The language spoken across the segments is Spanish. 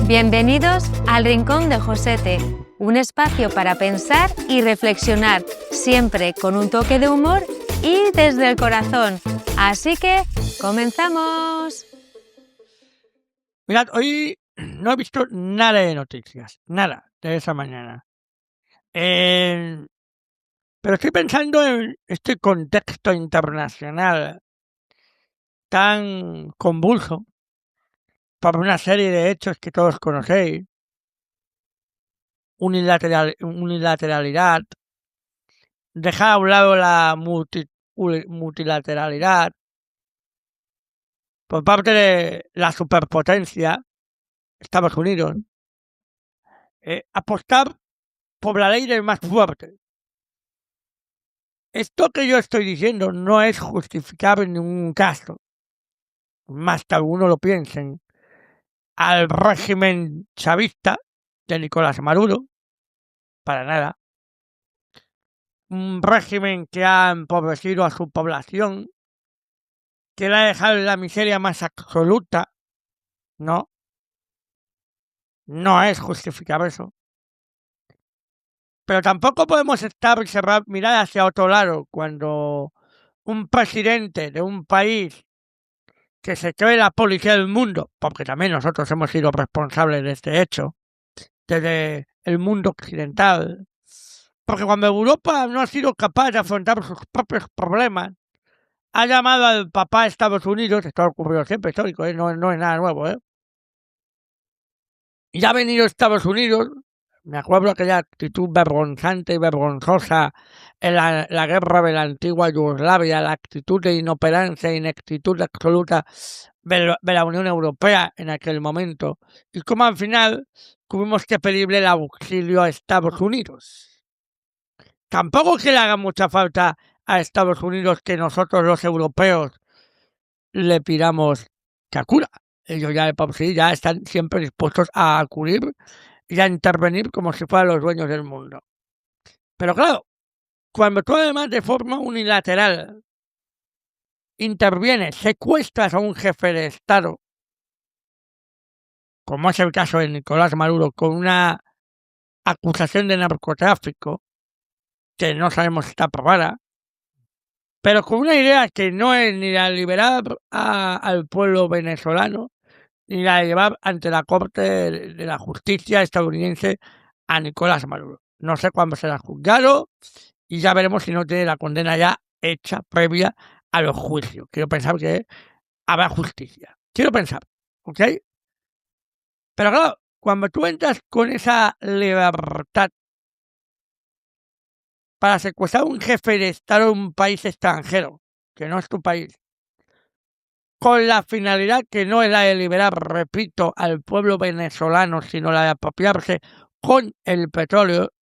Bienvenidos al Rincón de Josete, un espacio para pensar y reflexionar, siempre con un toque de humor y desde el corazón. Así que, ¡comenzamos! Mirad, hoy no he visto nada de noticias, nada de esa mañana. Pero estoy pensando en este contexto internacional tan convulso por una serie de hechos que todos conocéis. Unilateralidad, dejar a un lado la multilateralidad por parte de la superpotencia Estados Unidos, apostar por la ley del más fuerte. Esto que yo estoy diciendo no es justificable en ningún caso, más que algunos lo piensen, al régimen chavista de Nicolás Maduro, para nada. Un régimen que ha empobrecido a su población, que la ha dejado en la miseria más absoluta. No es justificable eso. Pero tampoco podemos mirar hacia otro lado cuando un presidente de un país que se cree la policía del mundo, porque también nosotros hemos sido responsables de este hecho, desde el mundo occidental, porque cuando Europa no ha sido capaz de afrontar sus propios problemas, ha llamado al papá de Estados Unidos, esto ha ocurrido siempre, histórico, no es nada nuevo, y ha venido Estados Unidos. Me acuerdo aquella actitud vergonzante y vergonzosa en la guerra de la antigua Yugoslavia, la actitud de inoperancia e ineptitud absoluta de la Unión Europea en aquel momento, y cómo al final tuvimos que pedirle el auxilio a Estados Unidos. Tampoco que le haga mucha falta a Estados Unidos que nosotros los europeos le pidamos que acuda. Ellos ya de por sí ya están siempre dispuestos a acudir y a intervenir como si fueran los dueños del mundo. Pero claro, cuando tú además de forma unilateral intervienes, secuestras a un jefe de Estado, como es el caso de Nicolás Maduro, con una acusación de narcotráfico, que no sabemos si está probada, pero con una idea que no es ni la de liberar al pueblo venezolano, ni la de llevar ante la Corte de la Justicia estadounidense a Nicolás Maduro. No sé cuándo será juzgado y ya veremos si no tiene la condena ya hecha previa a los juicios. Quiero pensar que habrá justicia. Quiero pensar, ¿ok? Pero claro, cuando tú entras con esa libertad para secuestrar a un jefe de Estado de un país extranjero, que no es tu país, con la finalidad que no es la de liberar, repito, al pueblo venezolano, sino la de apropiarse con el petróleo,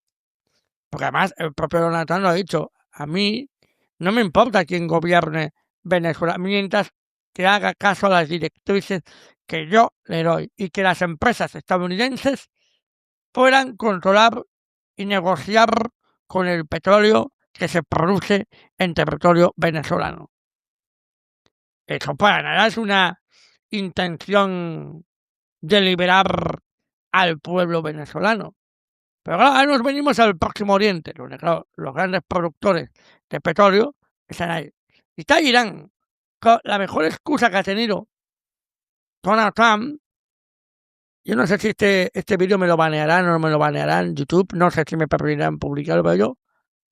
porque además el propio Donald Trump lo ha dicho, a mí no me importa quién gobierne Venezuela, mientras que haga caso a las directrices que yo le doy y que las empresas estadounidenses puedan controlar y negociar con el petróleo que se produce en territorio venezolano. Eso para nada es una intención de liberar al pueblo venezolano. Pero claro, ahora nos venimos al Próximo Oriente, donde claro, los grandes productores de petróleo están ahí. Y está Irán. Claro, la mejor excusa que ha tenido Donald Trump, yo no sé si este vídeo me lo banearán o no me lo banearán en YouTube, no sé si me permitirán publicarlo, pero yo,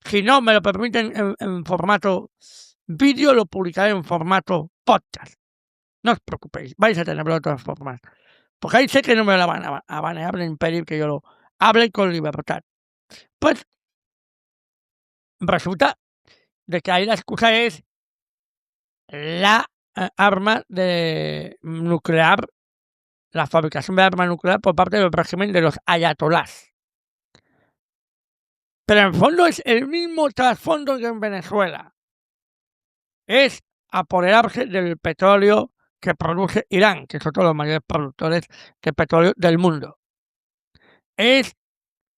si no me lo permiten en formato vídeo, lo publicaré en formato podcast. No os preocupéis, vais a tenerlo de todas formas. Porque ahí sé que no me lo van a banear, a impedir que yo lo hable con libertad. Pues resulta de que ahí la excusa es la arma nuclear, la fabricación de arma nuclear por parte del régimen de los ayatolás. Pero en el fondo es el mismo trasfondo que en Venezuela. Es apoderarse del petróleo que produce Irán, que son todos los mayores productores de petróleo del mundo. Es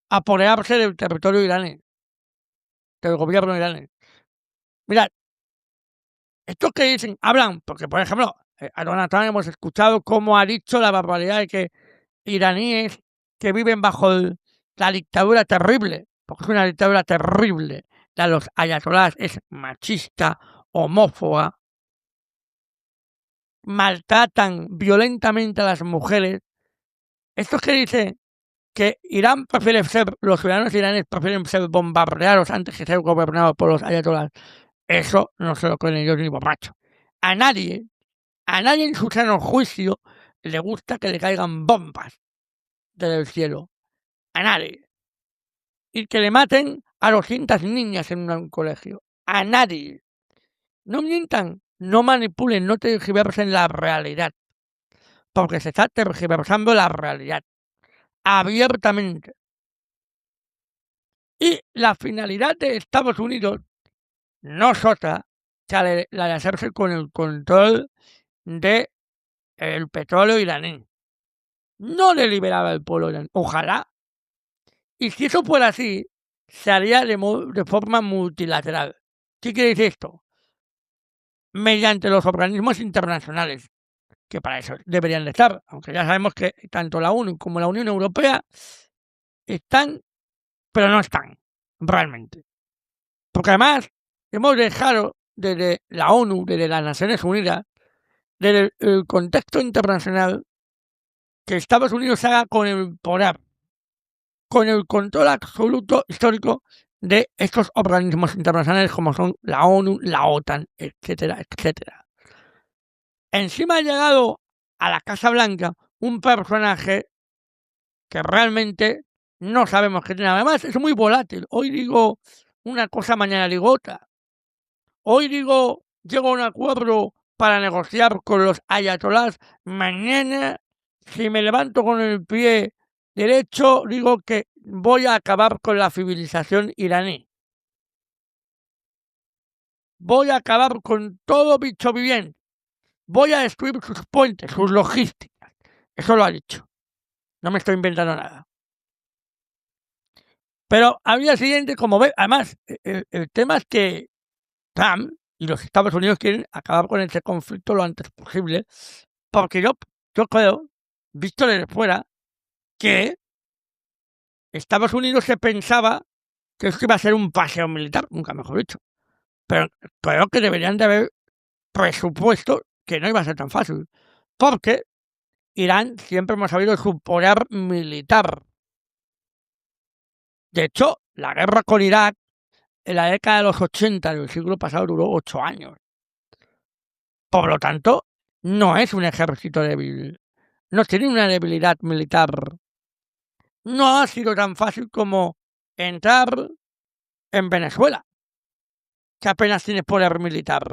apoderarse del territorio iraní, del gobierno iraní. Mirad, estos que dicen, hablan, porque por ejemplo, a Donald Trump hemos escuchado cómo ha dicho la barbaridad de que iraníes que viven bajo la dictadura terrible, porque es una dictadura terrible, la de los ayatolás, es machista, homófoba, maltratan violentamente a las mujeres. Estos que dicen que Irán prefiere ser, los ciudadanos iraníes prefieren ser bombardeados antes que ser gobernados por los ayatolás, eso no se lo creen ellos ni borracho. A nadie en su sano juicio le gusta que le caigan bombas desde el cielo. A nadie. Y que le maten a 200 niñas en un colegio. A nadie. No mientan, no manipulen, no tergiversen la realidad. Porque se está tergiversando la realidad. Abiertamente. Y la finalidad de Estados Unidos no es otra que la de hacerse con el control del petróleo iraní. No de liberar al pueblo iraní. Ojalá. Y si eso fuera así, se haría de forma multilateral. ¿Qué quiere decir esto? Mediante los organismos internacionales, que para eso deberían de estar, aunque ya sabemos que tanto la ONU como la Unión Europea están, pero no están, realmente. Porque además hemos dejado desde la ONU, desde las Naciones Unidas, desde el contexto internacional, que Estados Unidos haga con el poder, con el control absoluto histórico de estos organismos internacionales como son la ONU, la OTAN, etcétera, etcétera. Encima ha llegado a la Casa Blanca un personaje que realmente no sabemos qué tiene. Además es muy volátil. Hoy digo una cosa, mañana digo otra. Hoy digo, llego a un acuerdo para negociar con los ayatolás. Mañana, si me levanto con el pie derecho, digo que voy a acabar con la civilización iraní. Voy a acabar con todo bicho viviente. Voy a destruir sus puentes, sus logísticas. Eso lo ha dicho. No me estoy inventando nada. Pero al día siguiente, como ve, además, el tema es que Trump y los Estados Unidos quieren acabar con ese conflicto lo antes posible, porque yo creo, visto desde fuera, que Estados Unidos se pensaba que esto iba a ser un paseo militar, nunca mejor dicho. Pero creo que deberían de haber presupuesto que no iba a ser tan fácil, porque Irán siempre hemos sabido su poder militar. De hecho, la guerra con Irak en la década de los 80 del siglo pasado duró 8 años. Por lo tanto, no es un ejército débil. No tiene una debilidad militar. No ha sido tan fácil como entrar en Venezuela, que apenas tiene poder militar.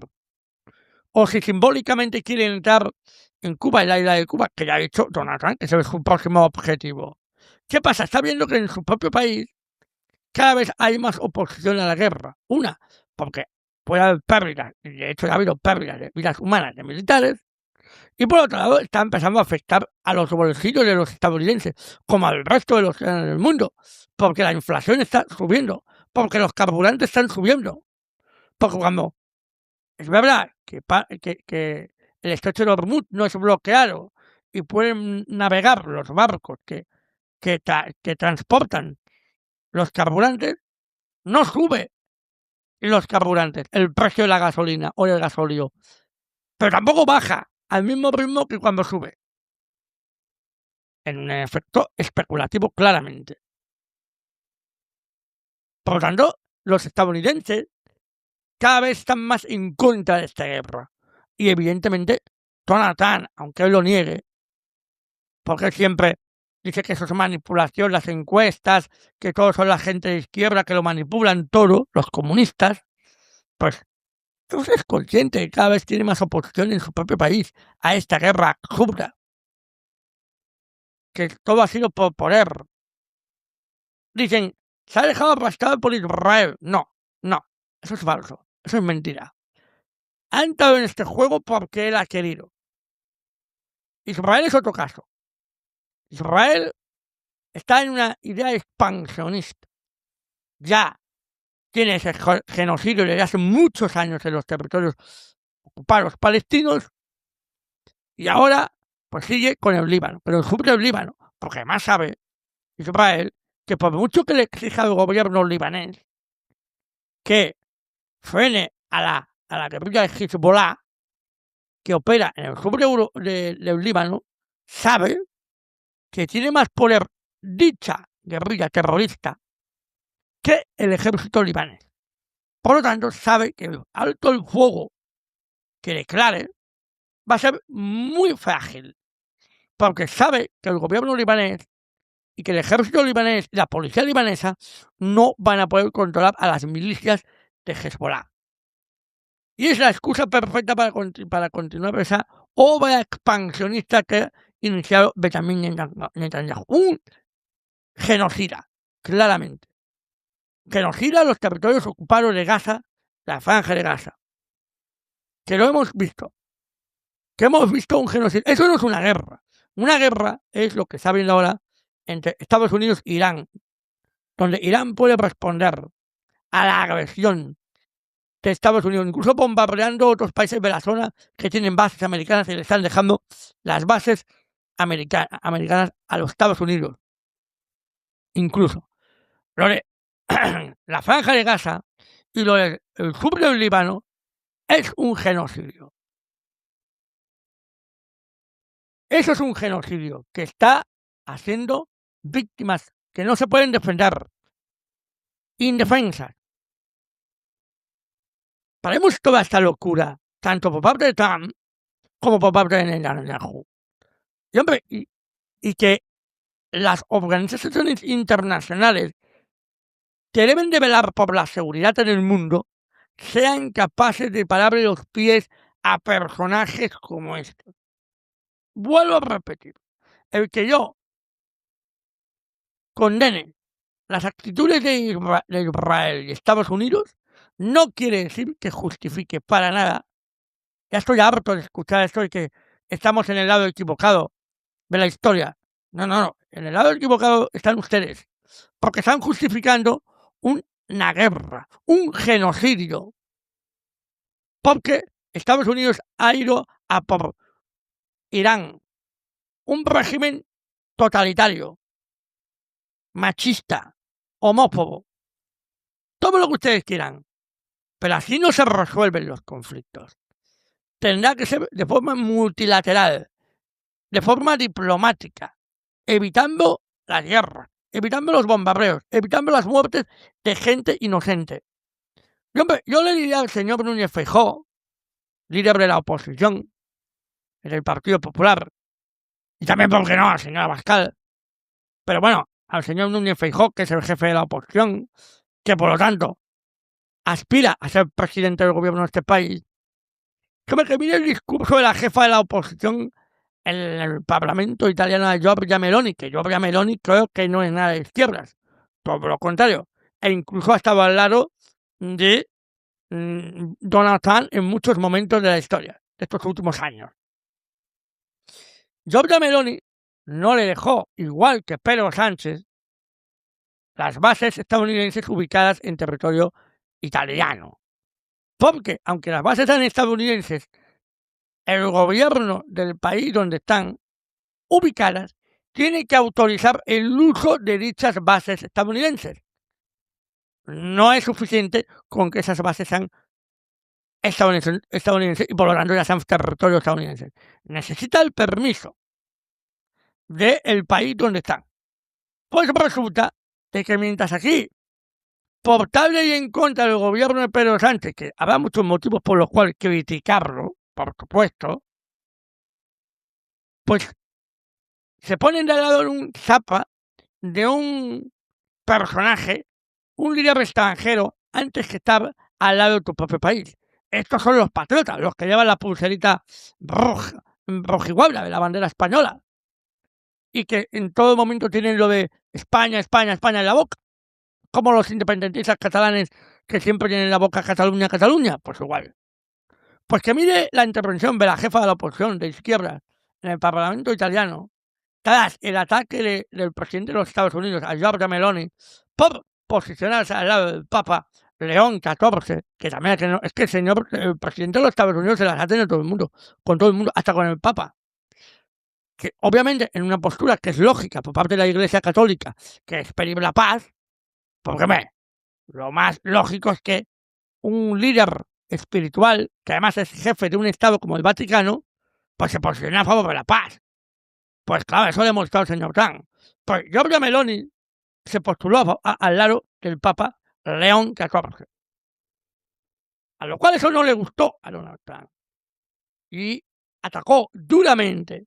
O si simbólicamente quiere entrar en Cuba, en la isla de Cuba, que ya ha dicho Donald Trump, que ese es su próximo objetivo. ¿Qué pasa? Está viendo que en su propio país cada vez hay más oposición a la guerra. Una, porque puede haber pérdidas, y de hecho ha habido pérdidas de vidas humanas de militares, y por otro lado está empezando a afectar a los bolsillos de los estadounidenses, como al resto de los ciudadanos del mundo, porque la inflación está subiendo, porque los carburantes están subiendo, porque cuando es verdad que el estrecho de Hormuz no es bloqueado y pueden navegar los barcos que transportan los carburantes, no sube los carburantes, el precio de la gasolina o del gasóleo, pero tampoco baja al mismo ritmo que cuando sube. En un efecto especulativo claramente. Por lo tanto, los estadounidenses cada vez están más en contra de esta guerra. Y evidentemente, Donald Trump, aunque él lo niegue, porque él siempre dice que eso es manipulación, las encuestas, que todos son la gente de izquierda, que lo manipulan todo, los comunistas, pues es consciente que cada vez tiene más oposición en su propio país a esta guerra absurda. Que todo ha sido por poder. Dicen, se ha dejado aplastar por Israel. No, eso es falso, eso es mentira. Ha entrado en este juego porque él ha querido. Israel es otro caso. Israel está en una idea expansionista. Ya tiene ese genocidio desde hace muchos años en los territorios ocupados palestinos y ahora pues sigue con el Líbano, pero el sur del Líbano, porque además sabe Israel que por mucho que le exija al gobierno libanés que frene a la guerrilla de Hezbollah, que opera en el sur del Líbano, sabe que tiene más poder dicha guerrilla terrorista que el ejército libanés. Por lo tanto, sabe que el alto el fuego que declare va a ser muy frágil, porque sabe que el gobierno libanés y que el ejército libanés y la policía libanesa no van a poder controlar a las milicias de Hezbollah. Y es la excusa perfecta para continuar esa obra expansionista que ha iniciado Benjamin Netanyahu. Un genocida, claramente. Genocida los territorios ocupados de Gaza, la franja de Gaza. Que lo hemos visto. Que hemos visto un genocidio. Eso no es una guerra. Una guerra es lo que está viendo ahora entre Estados Unidos e Irán, donde Irán puede responder a la agresión de Estados Unidos, incluso bombardeando otros países de la zona que tienen bases americanas y le están dejando las bases americanas a los Estados Unidos. Incluso lo de la franja de Gaza y lo del sur del Líbano es un genocidio. Eso es un genocidio que está haciendo víctimas que no se pueden defender, indefensas. Paremos toda esta locura, tanto por parte de Trump como por parte de Netanyahu. Y, hombre, y que las organizaciones internacionales que deben de velar por la seguridad en el mundo sean capaces de pararle los pies a personajes como estos. Vuelvo a repetir, el que yo condene las actitudes de Israel y Estados Unidos no quiere decir que justifique para nada. Ya estoy harto de escuchar esto de que estamos en el lado equivocado de la historia. No, en el lado equivocado están ustedes, porque están justificando una guerra, un genocidio, porque Estados Unidos ha ido a por Irán, un régimen totalitario, machista, homófobo, todo lo que ustedes quieran, pero así no se resuelven los conflictos. Tendrá que ser de forma multilateral, de forma diplomática, evitando las guerras, evitando los bombardeos, evitando las muertes de gente inocente. Y, hombre, yo le diría al señor Núñez Feijóo, líder de la oposición, del Partido Popular, y también, ¿por qué no?, al señor Abascal, pero bueno, al señor Núñez Feijóo, que es el jefe de la oposición, que por lo tanto aspira a ser presidente del gobierno de este país, que mire el discurso de la jefa de la oposición en el Parlamento italiano de Giorgia Meloni, que Giorgia Meloni creo que no es nada de izquierdas, todo lo contrario, e incluso ha estado al lado de Donald Trump en muchos momentos de la historia de estos últimos años. Giorgia Meloni no le dejó, igual que Pedro Sánchez, las bases estadounidenses ubicadas en territorio italiano. Porque, aunque las bases sean estadounidenses, el gobierno del país donde están ubicadas tiene que autorizar el uso de dichas bases estadounidenses. No es suficiente con que esas bases sean estadounidenses y por lo tanto ya sean territorios estadounidenses. Necesita el permiso del país donde están. Pues resulta de que mientras aquí, por tal y en contra del gobierno de Pedro Sánchez, que habrá muchos motivos por los cuales criticarlo, por supuesto, pues se ponen de lado en un zapa de un personaje, un líder extranjero, antes que estar al lado de tu propio país. Estos son los patriotas, los que llevan la pulserita roja, rojigualda de la bandera española, y que en todo momento tienen lo de España, España, España en la boca, como los independentistas catalanes que siempre tienen en la boca Cataluña, Cataluña, pues igual. Pues que mire la intervención de la jefa de la oposición de izquierda en el Parlamento italiano tras el ataque del presidente de los Estados Unidos a Giorgia Meloni por posicionarse al lado del Papa León XIV, que también es que el presidente de los Estados Unidos se las ha tenido todo el mundo, con todo el mundo, hasta con el Papa. que obviamente en una postura que es lógica por parte de la Iglesia Católica, que es pedir la paz, porque lo más lógico es que un líder espiritual, que además es jefe de un Estado como el Vaticano, pues se posiciona a favor de la paz. Pues claro, eso lo ha demostrado el señor Trump. Pues Giorgia Meloni se postuló al lado del Papa León XIV. A lo cual eso no le gustó a Donald Trump. Y atacó duramente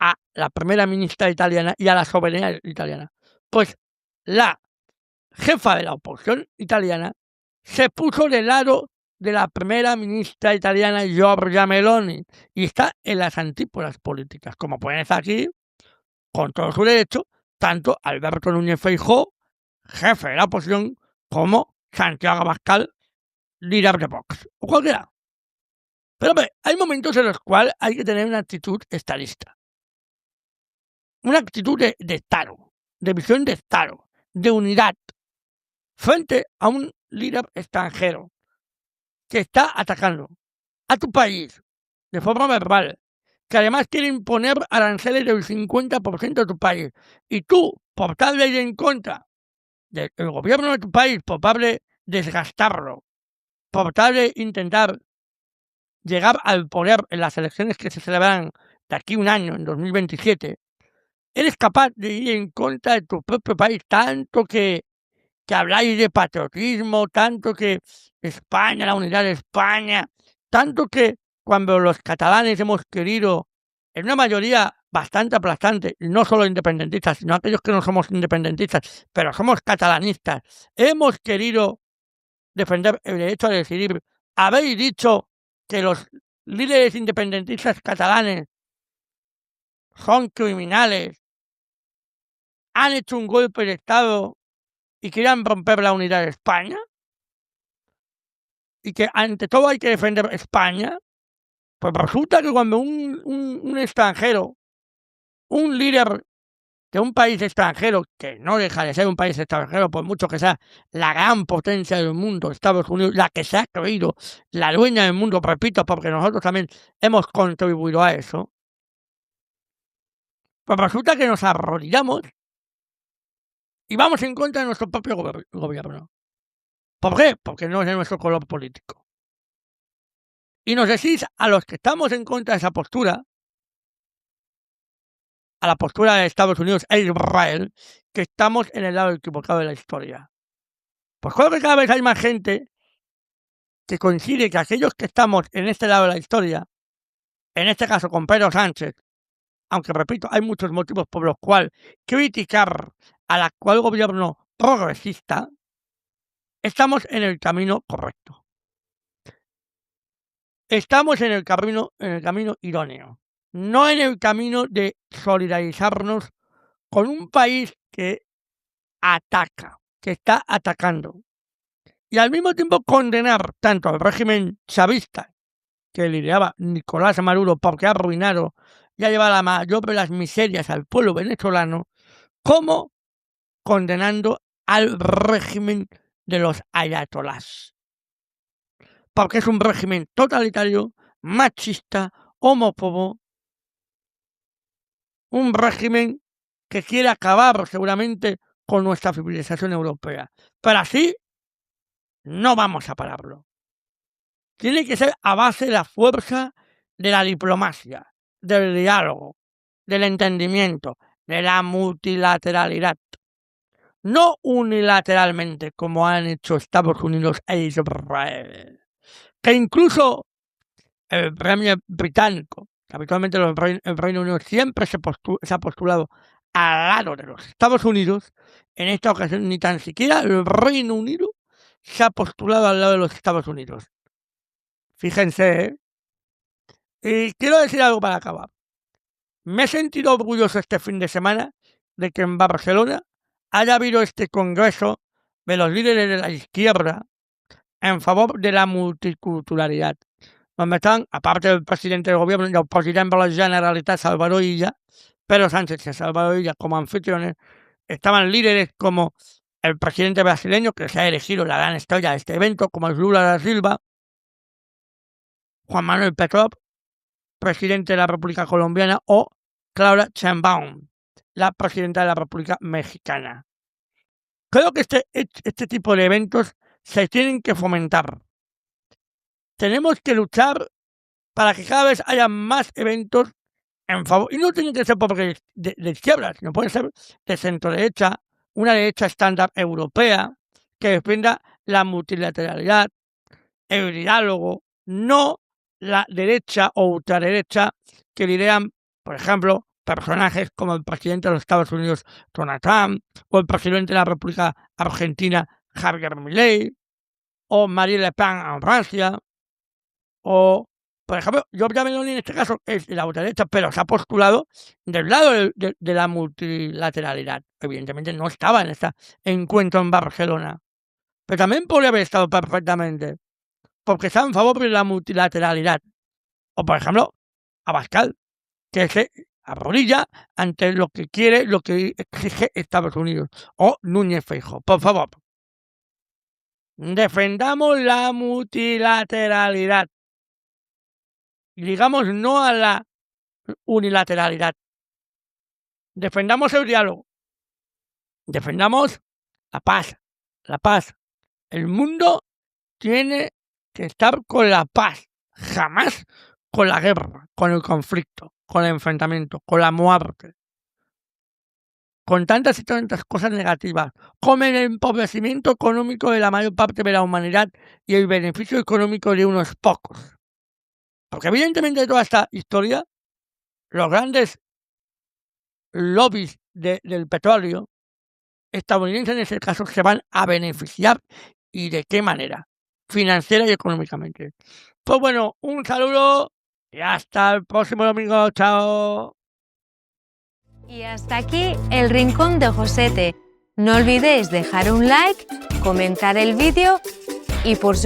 a la primera ministra italiana y a la soberanía italiana. Pues la jefa de la oposición italiana se puso del lado de la primera ministra italiana Giorgia Meloni y está en las antípodas políticas, como pueden estar aquí, con todo su derecho, tanto Alberto Núñez Feijóo, jefe de la oposición, como Santiago Abascal, líder de Vox, o cualquiera. Pero hay momentos en los cuales hay que tener una actitud estadista, una actitud de Estado, de visión de Estado, de unidad, frente a un líder extranjero que está atacando a tu país de forma verbal, que además quiere imponer aranceles del 50% de tu país, y tú, por tal de ir en contra del gobierno de tu país, por tal de desgastarlo, por tal de intentar llegar al poder en las elecciones que se celebrarán de aquí un año, en 2027, eres capaz de ir en contra de tu propio país, tanto que habláis de patriotismo, tanto que España, la unidad de España, tanto que cuando los catalanes hemos querido, en una mayoría bastante aplastante, no solo independentistas, sino aquellos que no somos independentistas, pero somos catalanistas, hemos querido defender el derecho a decidir, habéis dicho que los líderes independentistas catalanes son criminales, han hecho un golpe de Estado y quieran romper la unidad de España, y que ante todo hay que defender España, pues resulta que cuando un extranjero, un líder de un país extranjero, que no deja de ser un país extranjero, por mucho que sea la gran potencia del mundo, Estados Unidos, la que se ha creído la dueña del mundo, repito, porque nosotros también hemos contribuido a eso, pues resulta que nos arrodillamos y vamos en contra de nuestro propio gobierno. ¿Por qué? Porque no es de nuestro color político. Y nos decís a los que estamos en contra de esa postura, a la postura de Estados Unidos e Israel, que estamos en el lado equivocado de la historia. Pues creo que cada vez hay más gente que coincide que aquellos que estamos en este lado de la historia, en este caso con Pedro Sánchez, aunque repito, hay muchos motivos por los cuales criticar al actual gobierno progresista, estamos en el camino correcto. Estamos en el camino idóneo, no en el camino de solidarizarnos con un país que ataca, que está atacando, y al mismo tiempo condenar tanto al régimen chavista que lideraba Nicolás Maduro porque ha arruinado y ha llevado la mayor de las miserias al pueblo venezolano, como condenando al régimen de los ayatolás, porque es un régimen totalitario, machista, homófobo, un régimen que quiere acabar seguramente con nuestra civilización europea. Pero así no vamos a pararlo. Tiene que ser a base de la fuerza de la diplomacia, del diálogo, del entendimiento, de la multilateralidad. No unilateralmente como han hecho Estados Unidos e Israel. Que incluso el Premier británico, que habitualmente el Reino Unido siempre se ha postulado al lado de los Estados Unidos, en esta ocasión ni tan siquiera el Reino Unido se ha postulado al lado de los Estados Unidos. Fíjense, ¿eh? Y quiero decir algo para acabar. Me he sentido orgulloso este fin de semana de que en Barcelona haya habido este congreso de los líderes de la izquierda en favor de la multiculturalidad, donde están, aparte del presidente del gobierno y el presidente de la Generalitat, Salvador Illa, Pedro Sánchez y Salvador Illa como anfitriones, estaban líderes como el presidente brasileño, que se ha elegido la gran estrella de este evento, como el Lula da Silva, Juan Manuel Petrov, presidente de la República Colombiana, o Claudia Sheinbaum, la presidenta de la República Mexicana. Creo que este tipo de eventos se tienen que fomentar. Tenemos que luchar para que cada vez haya más eventos en favor, y no tienen que ser porque de izquierda, sino pueden ser de centro derecha, una derecha estándar europea que defienda la multilateralidad, el diálogo, no la derecha o ultraderecha que lideran, por ejemplo, personajes como el presidente de los Estados Unidos, Donald Trump, o el presidente de la República Argentina, Javier Milei, o Marine Le Pen en Francia, o, por ejemplo, Giorgia Meloni en este caso es de la ultraderecha, pero se ha postulado del lado de la multilateralidad. Evidentemente no estaba en este encuentro en Barcelona, pero también podría haber estado perfectamente, porque está en favor de la multilateralidad. O, por ejemplo, Abascal, que se arrodilla ante lo que quiere, lo que exige Estados Unidos. O Núñez Feijóo, por favor. Defendamos la multilateralidad. Y digamos no a la unilateralidad. Defendamos el diálogo. Defendamos la paz. La paz. El mundo tiene que estar con la paz. Jamás con la guerra, con el conflicto, con el enfrentamiento, con la muerte. Con tantas y tantas cosas negativas, como el empobrecimiento económico de la mayor parte de la humanidad y el beneficio económico de unos pocos. Porque evidentemente de toda esta historia, los grandes lobbies del petróleo estadounidenses en ese caso se van a beneficiar, y de qué manera, financiera y económicamente. Pues bueno, un saludo y hasta el próximo domingo. Chao. Y hasta aquí el Rincón de Josete. No olvidéis dejar un like, comentar el vídeo y por supuesto